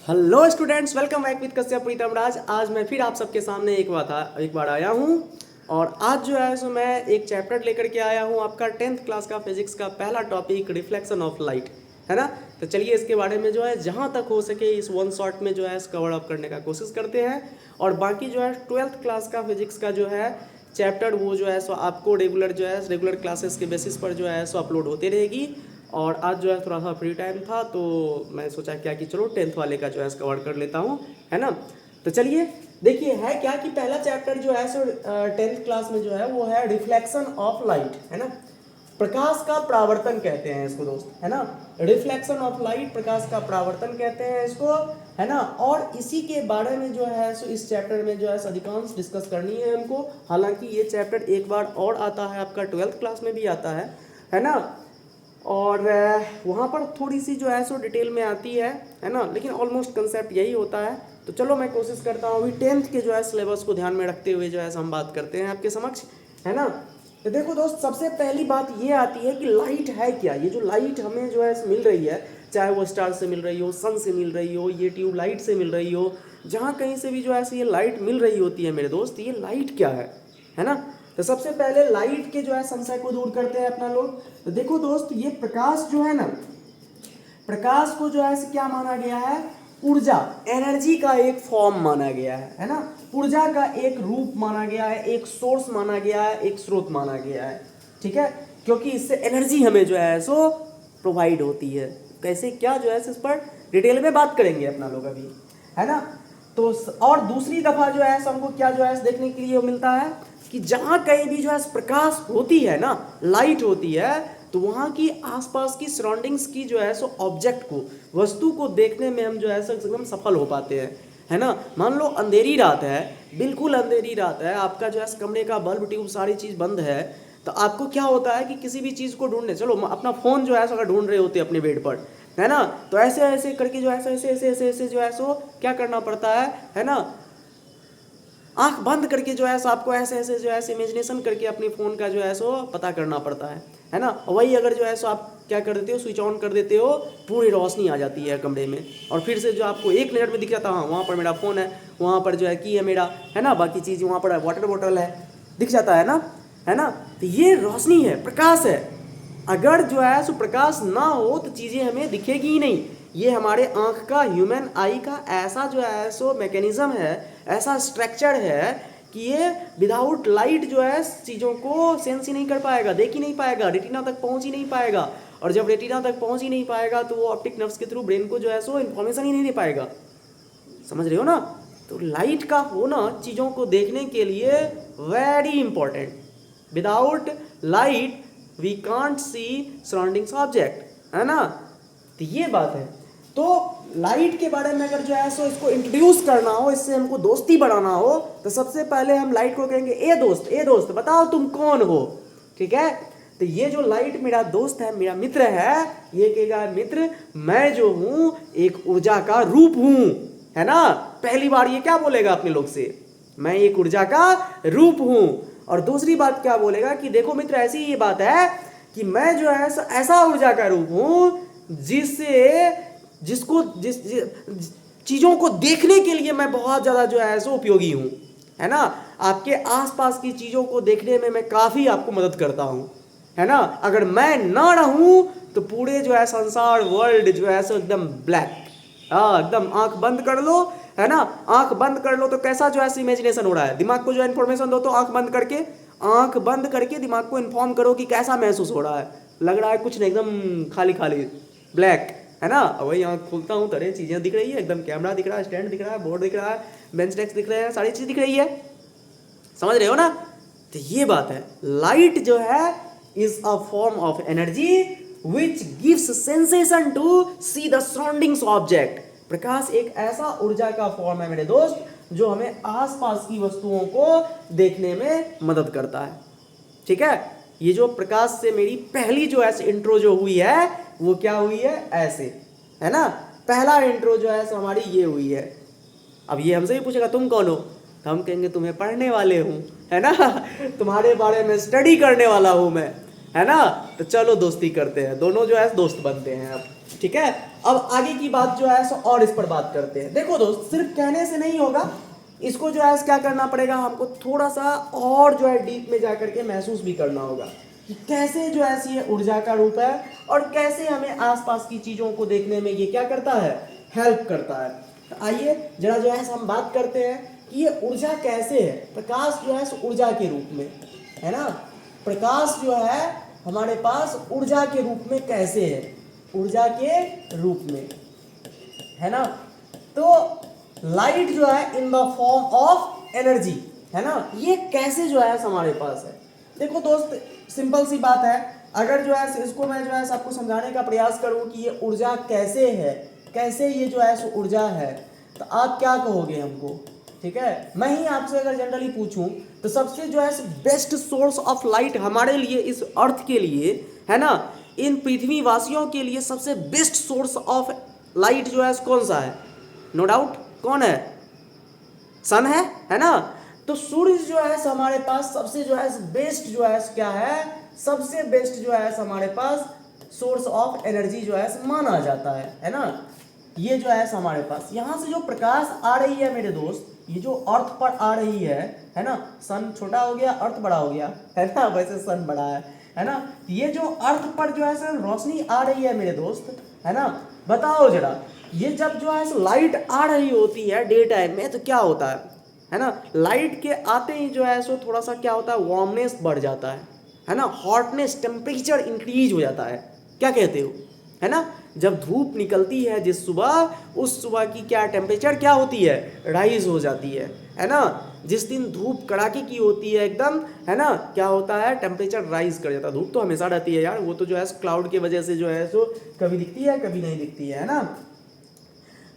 Hello students, welcome back with Kashyap Pritam Raj. आज मैं फिर आप सबके सामने एक बार आया हूँ और आज जो है सो मैं एक चैप्टर लेकर के आया हूँ, आपका 10th क्लास का फिजिक्स का पहला टॉपिक रिफ्लेक्शन ऑफ लाइट, है ना। तो चलिए इसके बारे में जो है जहाँ तक हो सके इस वन शॉट में जो है कवर अप करने का कोशिश करते हैं। और बाकी जो है 12th क्लास का फिजिक्स का जो है चैप्टर वो जो है सो आपको रेगुलर क्लासेस के बेसिस पर जो है सो अपलोड होते रहेगी। और आज जो है थोड़ा सा फ्री टाइम था तो मैं सोचा क्या कि चलो 10th वाले का जो है कवर कर लेता हूँ, है ना। तो चलिए देखिए है क्या कि पहला चैप्टर जो है सो 10th क्लास में जो है वो है रिफ्लेक्शन ऑफ लाइट, है ना। प्रकाश का परावर्तन कहते हैं इसको दोस्त, है ना। रिफ्लेक्शन ऑफ लाइट, प्रकाश का परावर्तन कहते हैं इसको, है ना। और इसी के बारे में जो है सो इस चैप्टर में जो है अधिकांश डिस्कस करनी है हमको। हालांकि ये चैप्टर एक बार और आता है, आपका 12th क्लास में भी आता है ना। और वहाँ पर थोड़ी सी जो है सो डिटेल में आती है ना, लेकिन ऑलमोस्ट कंसेप्ट यही होता है। तो चलो मैं कोशिश करता हूँ अभी 10th के जो है सिलेबस को ध्यान में रखते हुए जो है हम बात करते हैं आपके समक्ष, है ना। तो देखो दोस्त, सबसे पहली बात ये आती है कि लाइट है क्या। ये जो लाइट हमें जो है मिल रही है, चाहे वो स्टार से मिल रही हो, सन से मिल रही हो, ये ट्यूब लाइट से मिल रही हो, जहाँ कहीं से भी जो है ये लाइट मिल रही होती है मेरे दोस्त, ये लाइट क्या है ना। तो सबसे पहले लाइट के जो है संशय को दूर करते हैं अपना लोग। तो देखो दोस्त, ये प्रकाश जो है ना, प्रकाश को जो है क्या माना गया है, ऊर्जा, एनर्जी का एक फॉर्म माना गया है ना। ऊर्जा का एक रूप माना गया है, एक सोर्स माना गया है, एक स्रोत माना गया है, ठीक है। क्योंकि इससे एनर्जी हमें जो है सो प्रोवाइड होती है। कैसे क्या जो है इस पर डिटेल में बात करेंगे अपना लोग अभी, है ना। तो और दूसरी दफा जो है हमको क्या जो है देखने के लिए मिलता है कि जहाँ कहीं भी जो है प्रकाश होती है ना, लाइट होती है, तो वहाँ की आसपास की सराउंडिंग्स की जो है सो ऑब्जेक्ट को, वस्तु को देखने में हम जो है एकदम सफल हो पाते हैं, है ना। मान लो अंधेरी रात है, बिल्कुल अंधेरी रात है, आपका जो है कमरे का बल्ब ट्यूब सारी चीज़ बंद है, तो आपको क्या होता है कि किसी भी चीज़ को ढूंढने, चलो अपना फ़ोन जो है अगर ढूंढ रहे होते अपने बेड पर, है ना, तो ऐसे ऐसे करके जो है ऐसे जो है सो क्या करना पड़ता है ना। आंख बंद करके जो है आपको ऐसे ऐसे जो है इमेजिनेशन करके अपने फ़ोन का जो है सो पता करना पड़ता है ना। वही अगर जो है सो आप क्या कर देते हो, स्विच ऑन कर देते हो, पूरी रोशनी आ जाती है कमरे में, और फिर से जो आपको एक मिनट में दिख जाता है, हाँ वहाँ पर मेरा फ़ोन है, वहाँ पर जो है की है मेरा, है ना, बाकी चीज़ वहाँ पर वाटर बॉटल है, दिख जाता है ना। तो ये रोशनी है, प्रकाश है। अगर जो है सो प्रकाश ना हो तो चीज़ें हमें दिखेगी ही नहीं। ये हमारे आँख का, ह्यूमन आई का ऐसा जो है सो मैकेनिज्म है, ऐसा स्ट्रक्चर है कि ये विदाउट लाइट जो है चीज़ों को सेंस ही नहीं कर पाएगा, देख ही नहीं पाएगा, रेटिना तक पहुंच ही नहीं पाएगा। और जब रेटिना तक पहुंच ही नहीं पाएगा तो वो ऑप्टिक नर्व्स के थ्रू ब्रेन को जो है सो इन्फॉर्मेशन ही नहीं दे पाएगा। समझ रहे हो ना। तो लाइट का होना चीज़ों को देखने के लिए very important. Without light we can't see surroundings object, है ना। तो ये बात है। तो लाइट के बारे में अगर जो है सो इसको इंट्रोड्यूस करना हो, इससे हमको दोस्ती बढ़ाना हो, तो सबसे पहले हम लाइट को कहेंगे ए दोस्त बताओ तुम कौन हो, ठीक है। तो ये जो लाइट मेरा दोस्त है, मेरा मित्र है, ये कहेगा मित्र मैं जो हूं एक ऊर्जा का रूप हूं, है ना। पहली बार ये क्या बोलेगा अपने लोग से, मैं एक ऊर्जा का रूप हूं। और दूसरी बात क्या बोलेगा कि देखो मित्र ऐसी ये बात है कि मैं जो है ऐसा ऊर्जा का रूप हूं जिसको चीज़ों को देखने के लिए मैं बहुत ज़्यादा जो है सो उपयोगी हूँ, है ना। आपके आसपास की चीज़ों को देखने में मैं काफ़ी आपको मदद करता हूँ, है ना। अगर मैं ना रहूँ तो पूरे जो है संसार, वर्ल्ड जो है सो एकदम ब्लैक। हाँ, एकदम आंख बंद कर लो, है ना, आंख बंद कर लो तो कैसा जो है इमेजिनेशन हो रहा है, दिमाग को जो इन्फॉर्मेशन दो, तो आंख बंद करके दिमाग को इन्फॉर्म करो कि कैसा महसूस हो रहा है। लग रहा है कुछ नहीं, एकदम खाली खाली ब्लैक, है ना। वही आँख खोलता हूँ, तरह चीज़ें दिख रही है, एकदम कैमरा दिख रहा है, स्टैंड दिख रहा है, बोर्ड दिख रहा है, बेंच डेस्क दिख रहे हैं, सारी चीज़ दिख रही है। समझ रहे हो ना। तो ये बात है, लाइट जो है is a form of energy which gives sensation to see the surroundings object. प्रकाश एक ऐसा ऊर्जा का फॉर्म है मेरे दोस्त जो हमें आसपास की वस्तुओं को देखने में मदद करता है, ठीक है। ये जो प्रकाश से मेरी पहली जो ऐसे इंट्रो जो हुई है वो क्या हुई है, ऐसे, है ना। पहला इंट्रो जो है हमारी ये हुई है। अब ये हमसे भी पूछेगा तुम कौन हो, तो हम कहेंगे तुम्हें पढ़ने वाले हूँ, है ना, तुम्हारे बारे में स्टडी करने वाला हूँ मैं, है ना। तो चलो दोस्ती करते हैं, दोनों जो है दोस्त बनते हैं अब, ठीक है। अब आगे की बात जो है सो और इस पर बात करते हैं। देखो दोस्त, सिर्फ कहने से नहीं होगा, इसको जो है क्या करना पड़ेगा, हमको थोड़ा सा और जो है डीप में जाकर के महसूस भी करना होगा कि कैसे जो है ये ऊर्जा का रूप है और कैसे हमें आसपास की चीज़ों को देखने में ये क्या करता है, हेल्प करता है। तो आइए जरा जो है हम बात करते हैं कि ये ऊर्जा कैसे है। प्रकाश जो है ऊर्जा के रूप में है ना, प्रकाश जो है हमारे पास ऊर्जा के रूप में कैसे है, ऊर्जा के रूप में है ना। तो लाइट जो है in the form of energy है ना, ये कैसे जो है हमारे पास है। देखो दोस्त, सिंपल सी बात है, अगर जो है इसको मैं जो है आपको समझाने का प्रयास करूं कि ये ऊर्जा कैसे है, कैसे ये जो है ऊर्जा है, तो आप क्या कहोगे हमको, ठीक है। मैं ही आपसे अगर जनरली पूछूं तो सबसे जो है बेस्ट सोर्स ऑफ लाइट हमारे लिए, इस अर्थ के लिए है ना, इन पृथ्वी वासियों के लिए सबसे बेस्ट सोर्स ऑफ लाइट जो है कौन सा है, नो डाउट कौन है, सन है ना। तो सूर्य जो है हमारे पास सबसे जो है बेस्ट जो है क्या है, सबसे बेस्ट जो है हमारे पास सोर्स ऑफ एनर्जी जो है माना जाता है ना। ये जो है हमारे पास यहाँ से जो प्रकाश आ रही है मेरे दोस्त, ये जो अर्थ पर आ रही है ना, सन छोटा हो गया अर्थ बड़ा हो गया है ना, वैसे सन बड़ा है ना। ये जो अर्थ पर जो है रोशनी आ रही है मेरे दोस्त, है ना, बताओ जरा, ये जब जो है लाइट आ रही होती है डे टाइम में तो क्या होता है ना, लाइट के आते ही जो है सो थोड़ा सा क्या होता है, वार्मनेस बढ़ जाता है ना, हॉटनेस, टेम्परेचर इंक्रीज हो जाता है, क्या कहते हो, है ना। जब धूप निकलती है जिस सुबह, उस सुबह की क्या टेम्परेचर क्या होती है, राइज हो जाती है ना। जिस दिन धूप कड़ाके की होती है एकदम, है ना, क्या होता है, टेम्परेचर राइज कर जाता है। धूप तो हमेशा रहती है यार, वो तो जो है क्लाउड की वजह से जो है सो कभी दिखती है कभी नहीं दिखती है ना।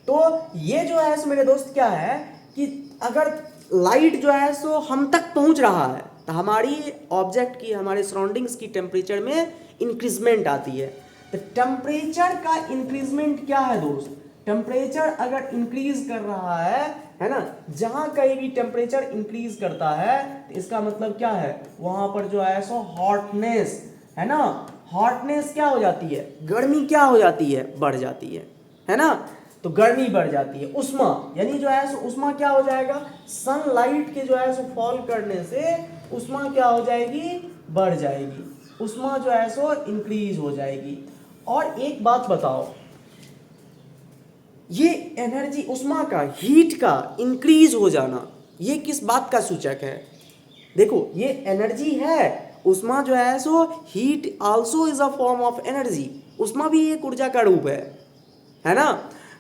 तो ये जो है मेरे दोस्त क्या है कि अगर लाइट जो है सो हम तक पहुंच रहा है तो हमारी ऑब्जेक्ट की, हमारे सराउंडिंग्स की टेम्परेचर में इंक्रीजमेंट आती है। तो टेम्परेचर का इंक्रीजमेंट क्या है दोस्त, टेम्परेचर अगर इंक्रीज कर रहा है ना, जहां कहीं भी टेम्परेचर इंक्रीज करता है तो इसका मतलब क्या है, वहां पर जो है सो हॉटनेस, है ना, हॉटनेस क्या हो जाती है, गर्मी क्या हो जाती है, बढ़ जाती है ना। तो गर्मी बढ़ जाती है, उष्मा, यानी जो है सो उष्मा क्या हो जाएगा, सनलाइट के जो है सो फॉल करने से उष्मा क्या हो जाएगी, बढ़ जाएगी, उष्मा जो है सो इंक्रीज हो जाएगी। और एक बात बताओ, ये एनर्जी उष्मा का, हीट का इंक्रीज हो जाना, ये किस बात का सूचक है। देखो ये एनर्जी है, उष्मा जो है so heat also is a form of energy, उष्मा भी एक ऊर्जा का रूप है ना।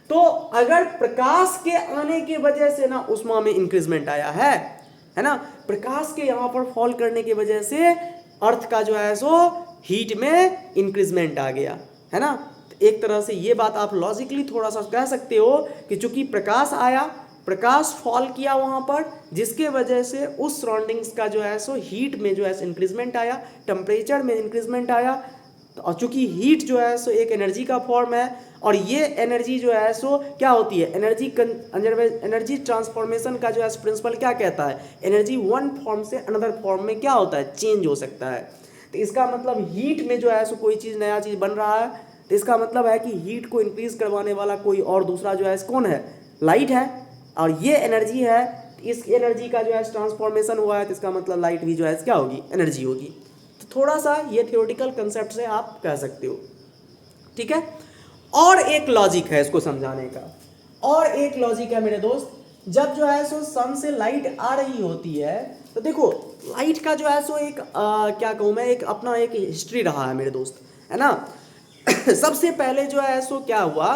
तो अगर प्रकाश के आने के वजह से ना उष्मा में इंक्रीजमेंट आया है ना, प्रकाश के यहाँ पर फॉल करने की वजह से अर्थ का जो है सो हीट में इंक्रीजमेंट आ गया, है ना। तो एक तरह से ये बात आप लॉजिकली थोड़ा सा कह सकते हो कि चूंकि प्रकाश आया, प्रकाश फॉल किया वहाँ पर, जिसके वजह से उस सराउंडिंग्स का जो है सो हीट में जो है इंक्रीजमेंट आया, टेम्परेचर में इंक्रीजमेंट आया। और चूंकि हीट जो है सो एक एनर्जी का फॉर्म है, और ये एनर्जी जो है सो क्या होती है, एनर्जी ट्रांसफॉर्मेशन का जो है प्रिंसिपल क्या कहता है, एनर्जी वन फॉर्म से अनदर फॉर्म में क्या होता है, चेंज हो सकता है। तो इसका मतलब हीट में जो है सो कोई चीज़, नया चीज़ बन रहा है, तो इसका मतलब है कि हीट को इंक्रीज करवाने वाला कोई और दूसरा जो है कौन है, लाइट है, और ये एनर्जी है। इस एनर्जी का जो है ट्रांसफॉर्मेशन हुआ है, तो इसका मतलब लाइट भी जो है क्या होगी, एनर्जी होगी। तो थोड़ा सा ये थियोरेटिकल कंसेप्ट से आप कह सकते हो, ठीक है। और एक लॉजिक है इसको समझाने का, और एक लॉजिक है मेरे दोस्त, जब जो है सो सन से लाइट आ रही होती है तो देखो लाइट का जो है सो एक क्या कहूँ मैं, एक अपना एक हिस्ट्री रहा है मेरे दोस्त, है ना। सबसे पहले जो है सो क्या हुआ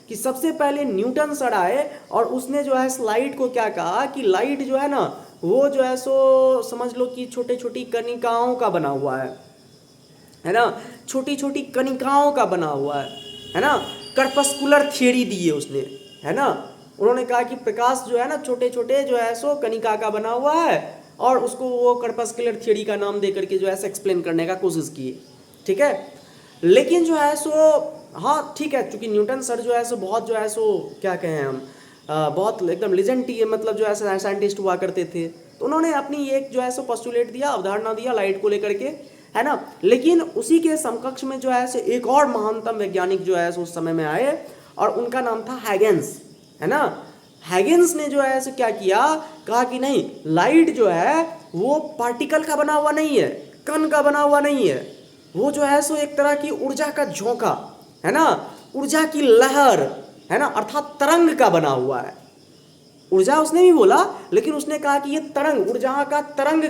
कि सबसे पहले न्यूटन सर आए और उसने जो है लाइट को क्या कहा कि लाइट जो है ना, वो जो है सो समझ लो कि छोटे छोटी कणिकाओं का बना हुआ है ना, छोटी छोटी कणिकाओं का बना हुआ है ना। कर्पस्कुलर थियरी दी है उसने, है ना। उन्होंने कहा कि प्रकाश जो है ना छोटे छोटे जो है सो कणिका का बना हुआ है, और उसको वो कर्पस्कुलर थियरी का नाम दे करके जो है एक्सप्लेन करने का कोशिश की, ठीक है। लेकिन जो है सो हाँ ठीक है, चूंकि न्यूटन सर जो है सो बहुत जो है सो क्या कहें हम, बहुत एकदम लेजेंडरी मतलब जो है साइंटिस्ट हुआ करते थे। तो उन्होंने अपनी एक जो है सो पोस्टुलेट दिया, अवधारणा दिया लाइट को लेकर के है ना। लेकिन उसी के समकक्ष में जो है सो एक और महानतम वैज्ञानिक जो है सो उस समय में आए और उनका नाम था हैगेंस, है ना। हैगेंस ने जो है सो क्या किया, कहा कि नहीं, लाइट जो है वो पार्टिकल का बना हुआ नहीं है, कण का बना हुआ नहीं है, वो जो है सो एक तरह की ऊर्जा का झोंका, है ना, ऊर्जा की लहर, है ना, अर्थात तरंग का बना हुआ है। ऊर्जा उसने भी बोला, लेकिन उसने कहा कि ये तरंग, ऊर्जा का तरंग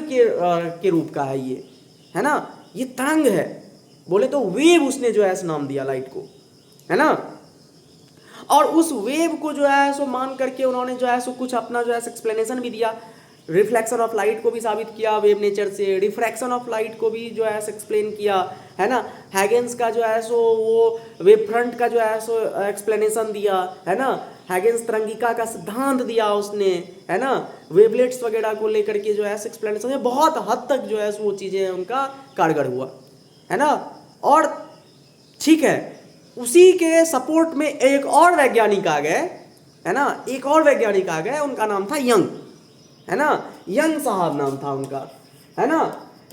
के रूप का है ये, है ना, ये तरंग है, बोले तो वेव उसने जो है सो नाम दिया लाइट को, है ना। और उस वेव को जो है सो मान करके उन्होंने जो है सो कुछ अपना जो है एक्सप्लेनेशन भी दिया। रिफ्लेक्शन ऑफ लाइट को भी साबित किया वेव नेचर से, रिफ्रैक्शन ऑफ लाइट को भी जो है एक्सप्लेन किया, है ना। हैगेंस का जो है सो वो वेव फ्रंट का जो है सो एक्सप्लेनेशन दिया, है ना। हैगेंस तरंगिका का सिद्धांत दिया उसने, है ना। वेवलेट्स वगैरह को लेकर के जो है एक्सप्लेनेशन, बहुत हद तक जो है वो चीज़ें उनका कारगर हुआ, है ना। और ठीक है, उसी के सपोर्ट में एक और वैज्ञानिक आ गए, है ना, एक और वैज्ञानिक आ गए, उनका नाम था यंग, है ना। यंग साहब नाम था उनका, है ना।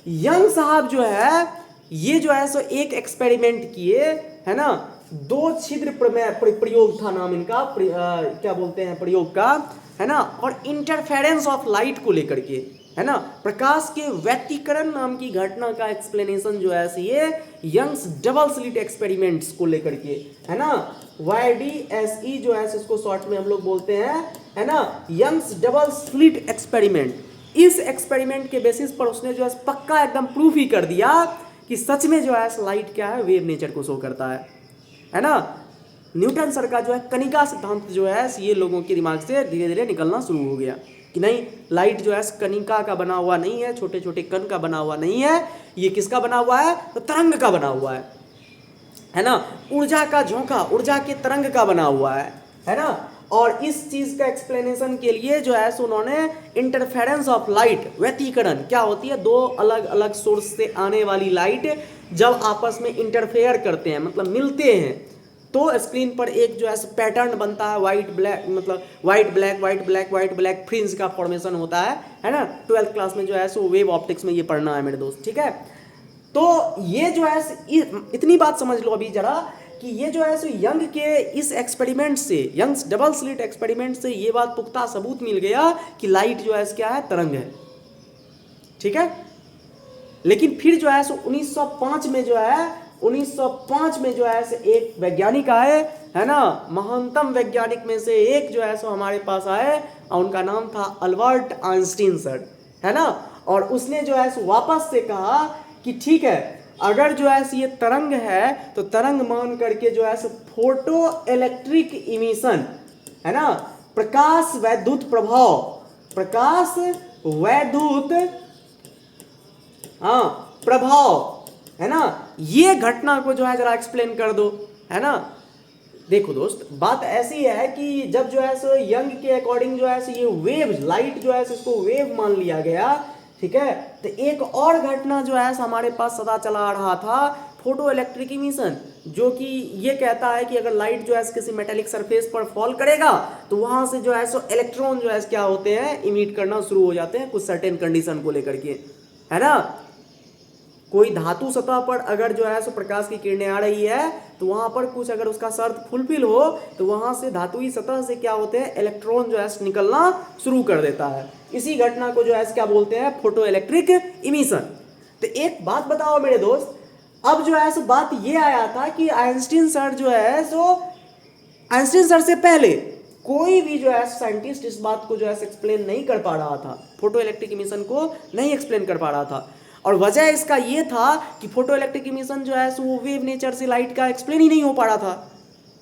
यंग साहब जो है ये जो है सो एक एक्सपेरिमेंट किए, है ना। दो छिद्र प्रयोग था नाम इनका, क्या बोलते हैं प्रयोग का, है ना। और इंटरफेरेंस ऑफ लाइट को लेकर के, है ना, प्रकाश के व्यतिकरण नाम की घटना का एक्सप्लेनेशन जो है ये यंग्स डबल स्लिट एक्सपेरिमेंट्स को लेकर के, है ना। YDSE जो है इसको शॉर्ट में हम लोग बोलते हैं, है ना, यंग्स डबल स्लिट एक्सपेरिमेंट। इस एक्सपेरिमेंट के बेसिस पर उसने जो है पक्का एकदम प्रूफ ही कर दिया कि सच में जो है लाइट क्या है, वेव नेचर को शो करता है ना। न्यूटन सर का जो है कणिका सिद्धांत जो है ये लोगों के दिमाग से धीरे धीरे निकलना शुरू हो गया कि नहीं, लाइट जो है कणिका का बना हुआ नहीं है, छोटे छोटे कण का बना हुआ नहीं है, ये किसका बना हुआ है, तो तरंग का बना हुआ है ना। ऊर्जा का झोंका, ऊर्जा के तरंग का बना हुआ है ना। और इस चीज का एक्सप्लेनेशन के लिए जो है उन्होंने इंटरफेरेंस ऑफ लाइट, व्यतिकरण क्या होती है, दो अलग अलग सोर्स से आने वाली लाइट जब आपस में इंटरफेयर करते हैं, मतलब मिलते हैं, तो स्क्रीन पर एक जो है पैटर्न बनता है, वाइट ब्लैक, मतलब white black white black white black fringe का फॉर्मेशन होता है ना। 12th क्लास में जो है सो वेव ऑप्टिक्स में ये पढ़ना है मेरे दोस्त, ठीक है। तो ये जो है इतनी बात समझ लो अभी जरा कि ये जो है सो यंग के इस एक्सपेरिमेंट से, यंग्स डबल स्लिट एक्सपेरिमेंट से ये बात पुख्ता सबूत मिल गया कि लाइट जो है क्या है, तरंग है, ठीक है। लेकिन फिर जो है सो 1905 में जो है एक वैज्ञानिक आए, है ना, महानतम वैज्ञानिक में से एक जो है सो हमारे पास आए और उनका नाम था अल्बर्ट आइंस्टीन सर, है ना। और उसने जो है सो वापस से कहा कि ठीक है, अगर जो है ये तरंग है तो तरंग मान करके जो है सो फोटो इलेक्ट्रिक इमिशन, है ना, प्रकाश वैद्युत प्रभाव, प्रकाश वैद्युत प्रभाव, है ना, ये घटना को जो है जरा एक्सप्लेन कर दो, है ना। देखो दोस्त, बात ऐसी है कि जब जो है सो यंग के अकॉर्डिंग जो है सो ये वेव, लाइट जो है सो इसको वेव मान लिया गया, ठीक है। तो एक और घटना जो है हमारे पास सदा चला आ रहा था, फोटो इलेक्ट्रिक इमिशन, जो कि ये कहता है कि अगर लाइट जो है किसी मेटेलिक सरफेस पर फॉल करेगा तो वहां से जो है सो इलेक्ट्रॉन जो है क्या होते हैं, इमिट करना शुरू हो जाते हैं कुछ सर्टेन कंडीशन को लेकर के, है ना। कोई धातु सतह पर अगर जो है सो प्रकाश की किरणें आ रही है तो वहां पर कुछ अगर उसका शर्त फुलफिल हो तो वहां से धातुई सतह से क्या होते हैं, इलेक्ट्रॉन जो है निकलना शुरू कर देता है। इसी घटना को जो है क्या बोलते हैं, फोटो इलेक्ट्रिक इमिशन। तो एक बात बताओ मेरे दोस्त, अब जो है सो बात ये आया था कि आइंस्टीन सर जो है सो, आइंस्टीन सर से पहले कोई भी जो है साइंटिस्ट इस बात को जो है एक्सप्लेन नहीं कर पा रहा था, फोटो इलेक्ट्रिक इमिशन को नहीं एक्सप्लेन कर पा रहा था। और वजह इसका ये था कि फोटो इलेक्ट्रिक इमिशन जो है वो वेव नेचर से लाइट का एक्सप्लेन ही नहीं हो पा रहा था।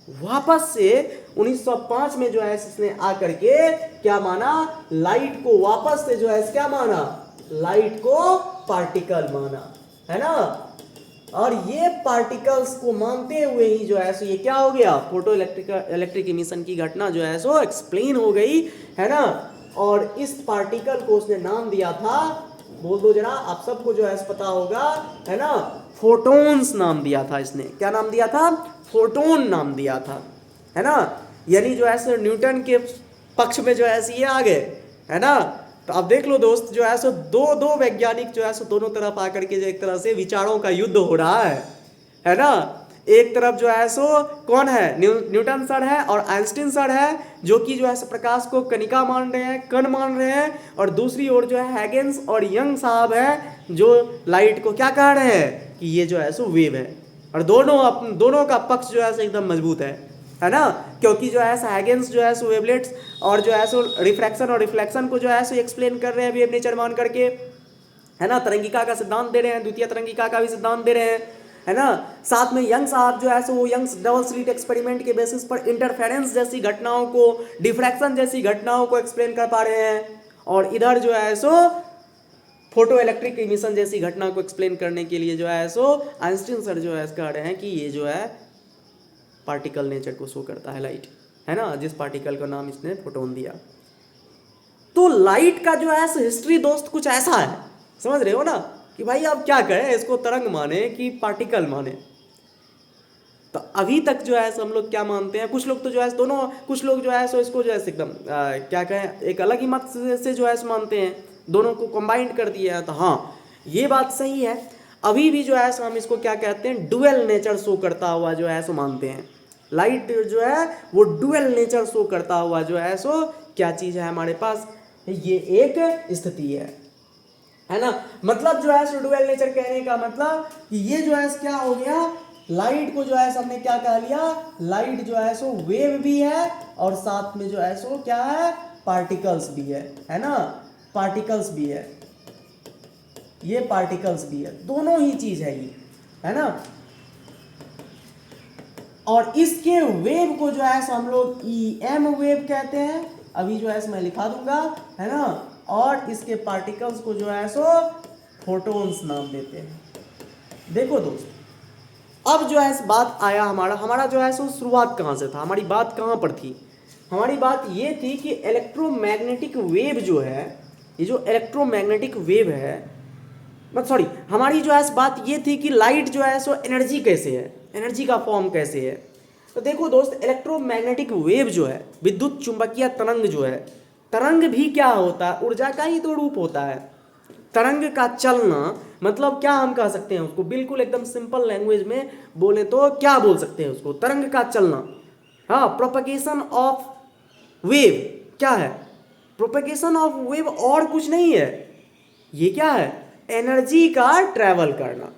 वापस से 1905 में जो है इसने आकर के क्या माना, लाइट को वापस से जो है क्या माना, लाइट को पार्टिकल माना, है ना। और ये पार्टिकल्स को मानते हुए ही जो है सो ये क्या हो गया, फोटो इलेक्ट्रिक इमिशन की घटना जो है सो एक्सप्लेन हो गई, है ना। और इस पार्टिकल को उसने नाम दिया था, बोल दो जरा, आप सबको जो है पता होगा, है ना, फोटोन्स नाम दिया था इसने। क्या नाम दिया था, फोटोन नाम दिया था, है ना। यानी जो है न्यूटन के पक्ष में जो है ये आ गए, है ना। तो अब देख लो दोस्त, जो है सो दो दो वैज्ञानिक जो है सो दोनों तरफ आकर के जो एक तरह से विचारों का युद्ध हो रहा है ना। एक तरफ जो है सो कौन है, न्यूटन सर है और आइंस्टीन सर है, जो कि जो है सो प्रकाश को कणिका मान रहे हैं, कण मान रहे हैं, और दूसरी ओर जो है हैगेंस और यंग साहब है, जो लाइट को क्या कह रहे हैं कि ये जो है सो वेव है। और दोनों का पक्ष जो है सो एकदम मजबूत है ना, क्योंकि जो है हैगेंस जो है सो वेवलेट्स और जो है सो रिफ्रैक्शन और रिफ्लेक्शन को जो है सो एक्सप्लेन कर रहे हैं वेव नेचर मान करके, है ना। तरंगिका का सिद्धांत दे रहे हैं, द्वितीय तरंगिका का भी सिद्धांत दे रहे हैं, है ना। साथ में यंग साहब जो है सो वो यंग्स डबल स्लिट एक्सपेरिमेंट के बेसिस पर इंटरफेरेंस जैसी घटनाओं को, डिफ्रैक्शन जैसी घटनाओं को एक्सप्लेन कर पा रहे हैं। और इधर जो है सो फोटो इलेक्ट्रिक इमिशन जैसी घटना को एक्सप्लेन करने के लिए जो है सो आइंस्टीन सर जो है कह रहे हैं कि ये जो है पार्टिकल नेचर को शो करता है लाइट, है ना, जिस पार्टिकल का नाम इसने फोटोन दिया। तो लाइट का जो है हिस्ट्री दोस्त कुछ ऐसा है, समझ रहे हो ना, कि भाई आप क्या करें, इसको तरंग माने कि पार्टिकल माने। तो अभी तक जो है हम लोग क्या मानते हैं, कुछ लोग तो जो है दोनों, कुछ लोग जो है सो इसको जो है एकदम क्या कहें, एक अलग ही मत से जो है मानते हैं, दोनों को कंबाइंड कर दिया है। तो हाँ, ये बात सही है। अभी भी जो है हम इसको क्या कहते हैं, डुअल नेचर शो करता हुआ जो है सो मानते हैं। लाइट जो है वो डुअल नेचर शो करता हुआ जो है सो क्या चीज है हमारे पास, ये एक स्थिति है ना। मतलब जो है सो डुअल नेचर कहने का मतलब कि ये जो है क्या हो गया, लाइट को जो है हमने क्या कह लिया, लाइट जो है सो वेव भी है और साथ में जो है सो क्या है, पार्टिकल्स भी है ना, पार्टिकल्स भी है, ये पार्टिकल्स भी है, दोनों ही चीज है ये, है ना। और इसके वेव को जो है हम लोग EM वेव कहते हैं, अभी जो है मैं लिखा दूंगा, है ना। और इसके पार्टिकल्स को जो है सो फोटोन्स नाम देते हैं। देखो दोस्त, अब जो है बात आया हमारा जो है सो शुरुआत कहाँ से था, हमारी बात कहाँ पर थी। हमारी बात ये थी कि इलेक्ट्रोमैग्नेटिक वेव जो है, ये जो इलेक्ट्रोमैग्नेटिक वेव है, सॉरी, हमारी जो है बात ये थी कि लाइट जो है सो एनर्जी कैसे है, एनर्जी का फॉर्म कैसे है। तो देखो दोस्त, इलेक्ट्रोमैग्नेटिक वेव जो है, विद्युत चुंबकीय तरंग जो है, तरंग भी क्या होता है, ऊर्जा का ही तो रूप होता है। तरंग का चलना मतलब क्या हम कह सकते हैं उसको, बिल्कुल एकदम सिंपल लैंग्वेज में बोले तो क्या बोल सकते हैं उसको, तरंग का चलना। हाँ, प्रोपगेशन ऑफ वेव क्या है, प्रोपगेशन ऑफ वेव और कुछ नहीं है, ये क्या है, एनर्जी का ट्रैवल करना।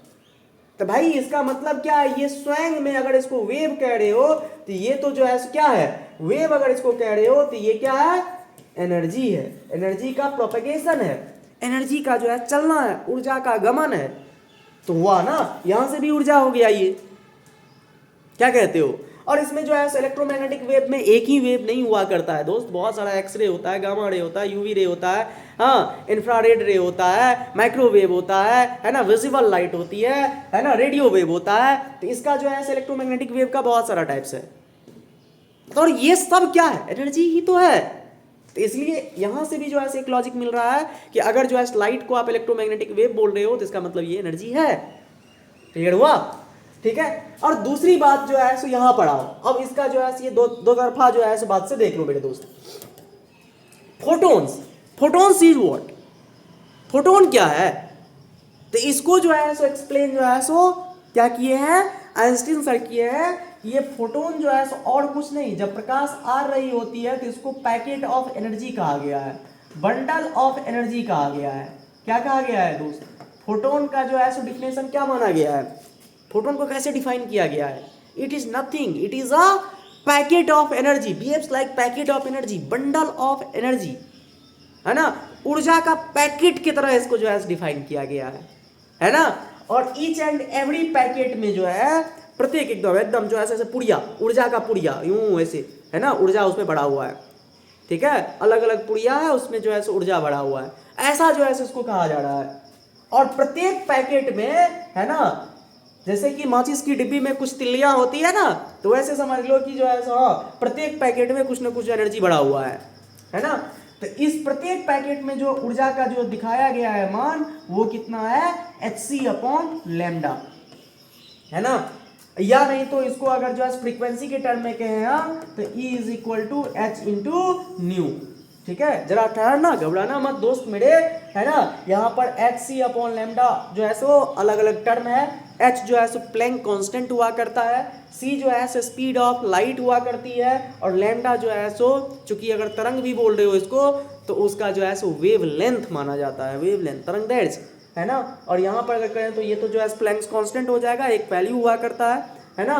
तो भाई इसका मतलब क्या है, ये स्वयं में अगर इसको वेव कह रहे हो तो ये तो जो है क्या है, वेव अगर इसको कह रहे हो तो ये क्या है, एनर्जी है, एनर्जी का प्रोपगेशन है, एनर्जी का जो है चलना है, ऊर्जा का गमन है। तो हुआ ना, यहां से भी ऊर्जा हो गया, ये क्या कहते हो। और इसमें जो है इलेक्ट्रोमैग्नेटिक वेव में एक ही वेव नहीं हुआ करता है दोस्त, बहुत सारा एक्सरे होता है, गामा रे होता है, यूवी रे होता है, हाँ, इंफ्रारेड रे होता है, माइक्रोवेव होता है ना, विजिबल लाइट होती है ना, रेडियो वेव होता है। तो इसका जो है इलेक्ट्रोमैग्नेटिक वेव का बहुत सारा टाइप्स है। और ये सब क्या है, एनर्जी ही तो है। तो इसलिए यहां से भी जो है एक लॉजिक मिल रहा है कि अगर जो है लाइट को आप इलेक्ट्रोमैग्नेटिक वेव बोल रहे हो तो इसका मतलब ये एनर्जी है। क्लियर हुआ, ठीक है। और दूसरी बात जो है सो यहां पर आओ, अब इसका जो है ये दो तरफा जो है सो बात से देख लो मेरे दोस्त। Photons, photons is what, photon क्या है, तो इसको जो है सो एक्सप्लेन जो है सो क्या किए हैं, आइंस्टीन सर किए हैं। ये फोटोन जो है सो और कुछ नहीं, जब प्रकाश आ रही होती है तो इसको पैकेट ऑफ एनर्जी कहा गया है, बंडल ऑफ एनर्जी कहा गया है। क्या कहा गया है दोस्त, फोटोन का जो है सो डिफिनेशन क्या माना गया है, फोटोन को कैसे डिफाइन किया गया है, it is nothing, it is a packet of energy, behaves like packet of energy, bundle of energy, है ना, ऊर्जा का पैकेट की तरह इसको जो है डिफाइन किया गया है ना। और ईच एंड एवरी पैकेट में जो है प्रत्येक एकदम जो है ऐसे पुड़िया, ऊर्जा का पुड़िया, यूं ऐसे, है ना, ऊर्जा उसमें बढ़ा हुआ है, ठीक है, अलग अलग पुड़िया है, उसमें जो है ऊर्जा बढ़ा हुआ है, ऐसा जो है इसको कहा जा रहा है। और प्रत्येक पैकेट में, है ना, जैसे कि माचिस की डिब्बी में कुछ तिल्लियां होती है ना, तो वैसे समझ लो कि जो है प्रत्येक पैकेट में कुछ ना कुछ एनर्जी बढ़ा हुआ है ना। तो इस प्रत्येक पैकेट में जो ऊर्जा का जो दिखाया गया है मान, वो कितना है, hc/λ, है ना। या नहीं तो इसको अगर जो है फ्रीक्वेंसी के टर्म में कहें हम तो E = h × ν, ठीक है, जरा ठहरना, घबराना मत दोस्त मेरे, है ना। यहाँ पर एच सी अपॉन लैम्डा जो है सो अलग अलग टर्म है। एच जो है सो प्लैंक कांस्टेंट हुआ करता है, सी जो है सो स्पीड ऑफ लाइट हुआ करती है, और लैम्डा जो है सो चूंकि अगर तरंग भी बोल रहे हो इसको तो उसका जो है सो वेव लेंथ माना जाता है, वेव लेंथ तरंग दैर्ध्य, है ना। और यहाँ पर अगर करें तो ये तो जो है प्लैंक कांस्टेंट हो जाएगा, एक वैल्यू हुआ करता है ना।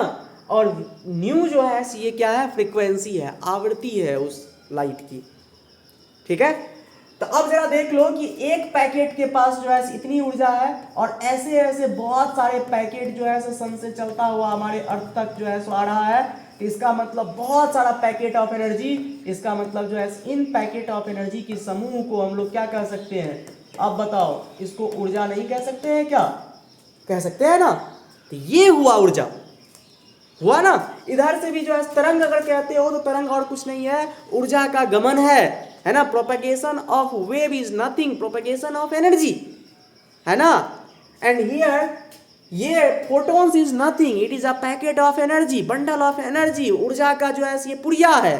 और न्यू जो है ये क्या है, फ्रीक्वेंसी है, आवृत्ति है उस लाइट की, ठीक है। तो अब जरा देख लो कि एक पैकेट के पास जो है इतनी ऊर्जा है, और ऐसे ऐसे बहुत सारे पैकेट जो है सन से चलता हुआ हमारे अर्थ तक जो है सो आ रहा है। इसका मतलब बहुत सारा पैकेट ऑफ एनर्जी, इसका मतलब जो है इन पैकेट ऑफ एनर्जी की समूह को हम लोग क्या कह सकते हैं, अब बताओ, इसको ऊर्जा नहीं कह सकते हैं क्या, कह सकते हैं ना। तो ये हुआ ऊर्जा, हुआ ना। इधर से भी जो है तरंग अगर कहते हो तो तरंग और कुछ नहीं है, ऊर्जा का गमन है ना। Propagation of wave is nothing, propagation of energy, है ना। एंड हियर ये photons is nothing, it is a packet of energy, bundle of energy. ऊर्जा का जो है ये पुड़िया है,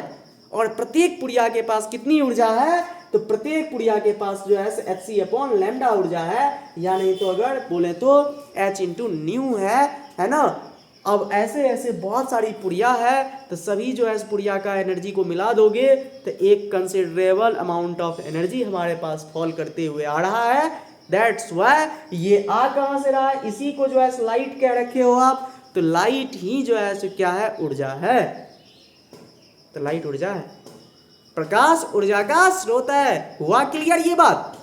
और प्रत्येक पुड़िया के पास कितनी ऊर्जा है, तो प्रत्येक पुड़िया के पास जो है एच सी अपॉन लैम्डा ऊर्जा है, या नहीं तो अगर बोले तो एच इंटू न्यू है ना। अब ऐसे ऐसे बहुत सारी पुड़िया है, तो सभी जो है इस पुड़िया का एनर्जी को मिला दोगे तो एक कंसिडरेबल अमाउंट ऑफ एनर्जी हमारे पास फॉल करते हुए आ रहा है। दैट्स वाई ये आ कहाँ से रहा है, इसी को जो है लाइट कह रखे हो आप। तो लाइट ही जो है सो क्या है, ऊर्जा है। तो लाइट ऊर्जा है, प्रकाश ऊर्जा का स्रोत है। हुआ क्लियर ये बात?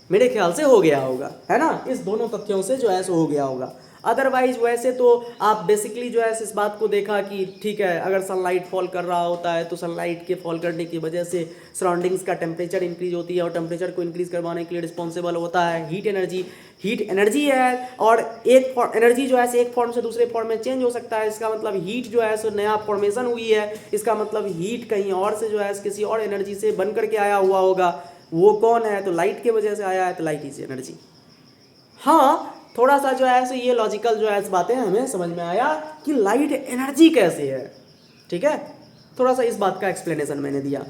मेरे ख्याल से हो गया होगा, है ना। इस दोनों तथ्यों से जो है सो हो गया होगा। अदरवाइज वैसे तो आप बेसिकली जो है इस बात को देखा कि ठीक है, अगर सनलाइट फॉल कर रहा होता है तो सनलाइट के फॉल करने की वजह से सराउंडिंग्स का टेम्परेचर इंक्रीज होती है, और टेम्परेचर को इंक्रीज करवाने के लिए रिस्पॉन्सिबल होता है हीट एनर्जी। हीट एनर्जी है, और एक एनर्जी जो है एक फॉर्म से दूसरे फॉर्म में चेंज हो सकता है। इसका मतलब हीट जो है सो नया फॉर्मेशन हुई है, इसका मतलब हीट कहीं और से जो है किसी और एनर्जी से बन करके आया हुआ होगा। वो कौन है, तो लाइट के वजह से आया है, तो लाइट इज एनर्जी। हाँ, थोड़ा सा जो है सो ये लॉजिकल जो है इस बातें हमें समझ में आया कि लाइट एनर्जी कैसे है, ठीक है। थोड़ा सा इस बात का एक्सप्लेनेशन मैंने दिया।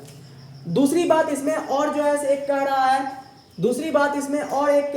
दूसरी बात इसमें और जो है एक कह रहा है, दूसरी बात इसमें और एक